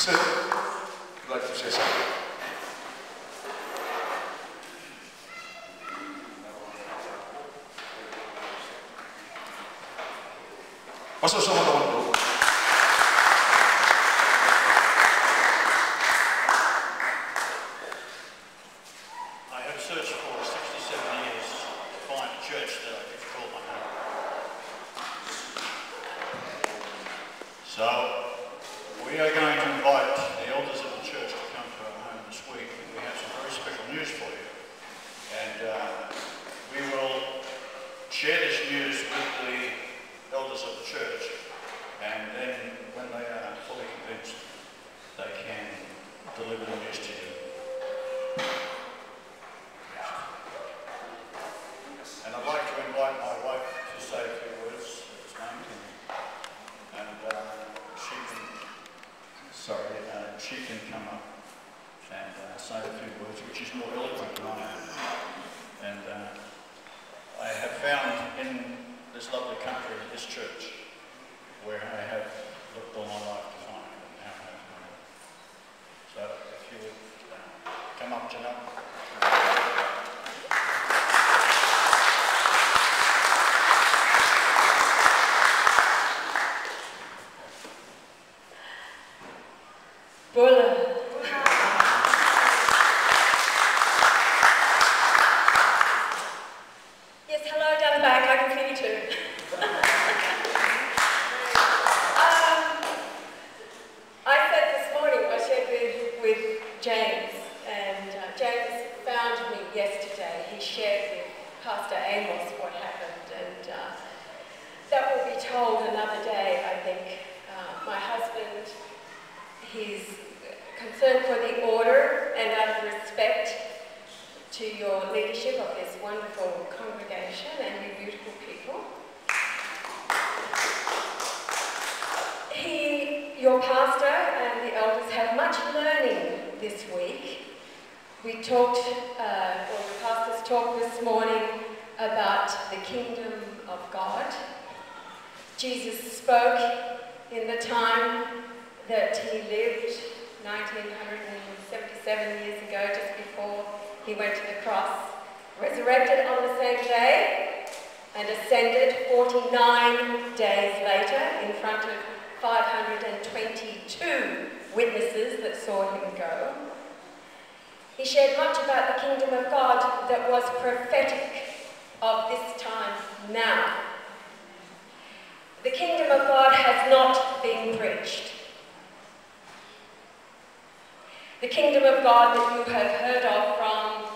Sir, would you like to say something? Pastor, someone want to go? I have searched for 67 years to find a church that I could call my home. So, we are going to invite the elders of the church to come to our home this week. We have some very special news for you. And we will share this news with the elders of the church. And then, when they are fully convinced, they can deliver the news to you. And I'd like to invite my wife to say a few words at this moment. And she can come up and say a few words, which is more eloquent than I am. And I have found in this lovely country, this church, where I have looked all my life to find and now I have found it. So if you would come up, Janelle. Yes, hello down the back, I can see you too. I said this morning, I shared with James, and James found me yesterday. He shared with Pastor Amos what happened, and that will be told another day, I think. My husband, he's concerned for the order and out of respect to your leadership of this wonderful congregation and you beautiful people. Your pastor and the elders have much learning this week. We talked, or the pastors talked this morning about the kingdom of God. Jesus spoke in the time that he lived 1977 years ago, just before he went to the cross, resurrected on the same day, and ascended 49 days later in front of 522 witnesses that saw him go. He shared much about the kingdom of God that was prophetic of this time now. The kingdom of God has not been preached. The kingdom of God that you have heard of from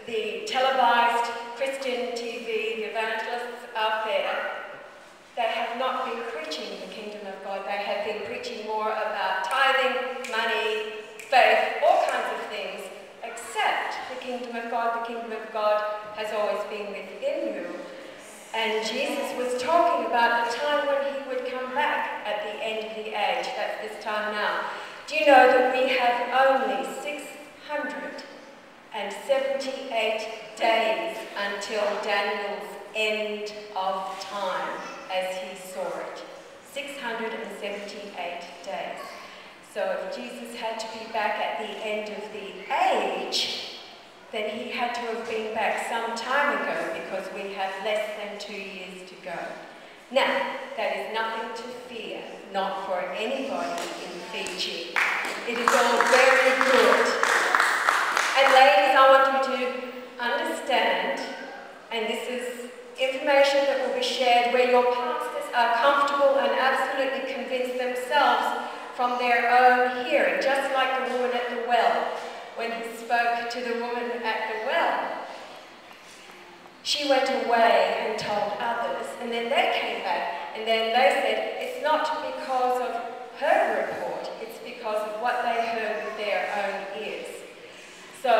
the televised Christian TV, the evangelists out there, they have not been preaching the kingdom of God. They have been preaching more about tithing, money, faith, all kinds of things, except the kingdom of God. The kingdom of God has always been within you. And Jesus was talking about the time when he would come back at the end of the age. That's this time now. Do you know that we have only 678 days until Daniel's end of time, as he saw it? 678 days. So if Jesus had to be back at the end of the age, then he had to have been back some time ago, because we have less than 2 years to go. Now, that is nothing to fear, not for anybody in Fiji. It is all very good. And ladies, I want you to understand, and this is information that will be shared where your pastors are comfortable and absolutely convinced themselves from their own hearing, just like the woman at the well. When he spoke to the woman at the well, she went away and told others, and then they came back, and then they said, it's not because of her report, it's because of what they heard with their own ears. So,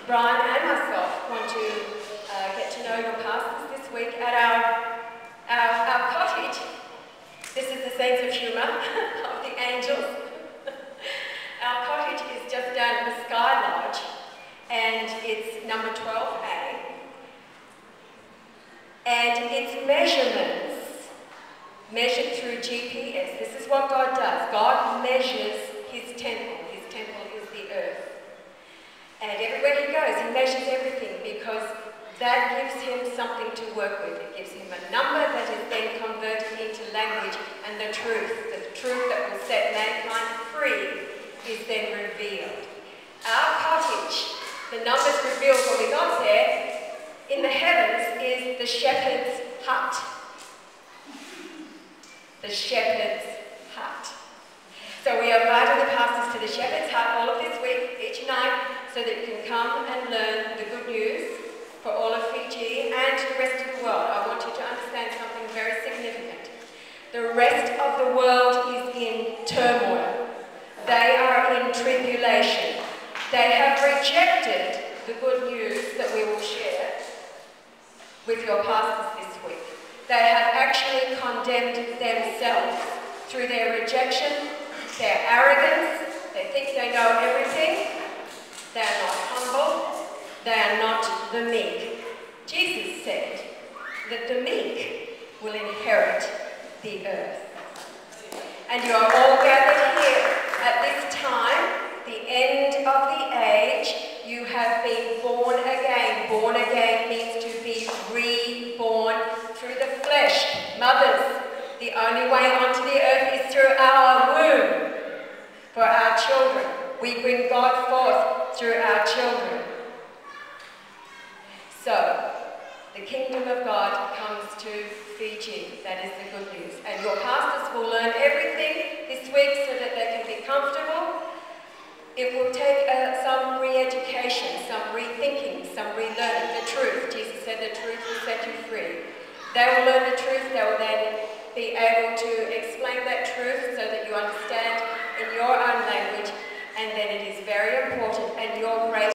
Brian and myself want to get to know your pastors this week at our cottage. This is the sense of humour of the angels. Our cottage is just down at the Sky Lodge, and it's number 12A. And its measurements measured through GPS. This is what God does. God measures his temple. His temple is the earth. And everywhere he goes, he measures everything because that gives him something to work with. It gives him a number that is then converted into language, and the truth that will set mankind free is then revealed. Our cottage, the numbers revealed when we got there, in the heavens is the shepherd's hut. The shepherd's hut. So we are inviting the pastors to the shepherd's hut all of this week, each night, so that you can come and learn the good news for all of Fiji and the rest of the world. I want you to understand something very significant. The rest of the world is in turmoil. They are in tribulation. They have rejected the good news that we will share with your pastors this week. They have actually condemned themselves through their rejection, their arrogance. They think they know everything. They are not humble. They are not the meek. Jesus said that the meek will inherit the earth. And you are all gathered here at this time, the end of the age. You have been born again. Born again means to be reborn through the flesh. Mothers, the only way onto the earth is through our womb. For our children, we bring God forth through our children. So, the kingdom of God comes to Fiji. That is the good news. And your pastors will learn everything this week so that they can be comfortable. It will take some re-education, some rethinking, some relearning. The truth. Jesus said the truth will set you free. They will learn the truth. They will then be able to explain that truth so that you understand in your own language. And then it is very important, and your grace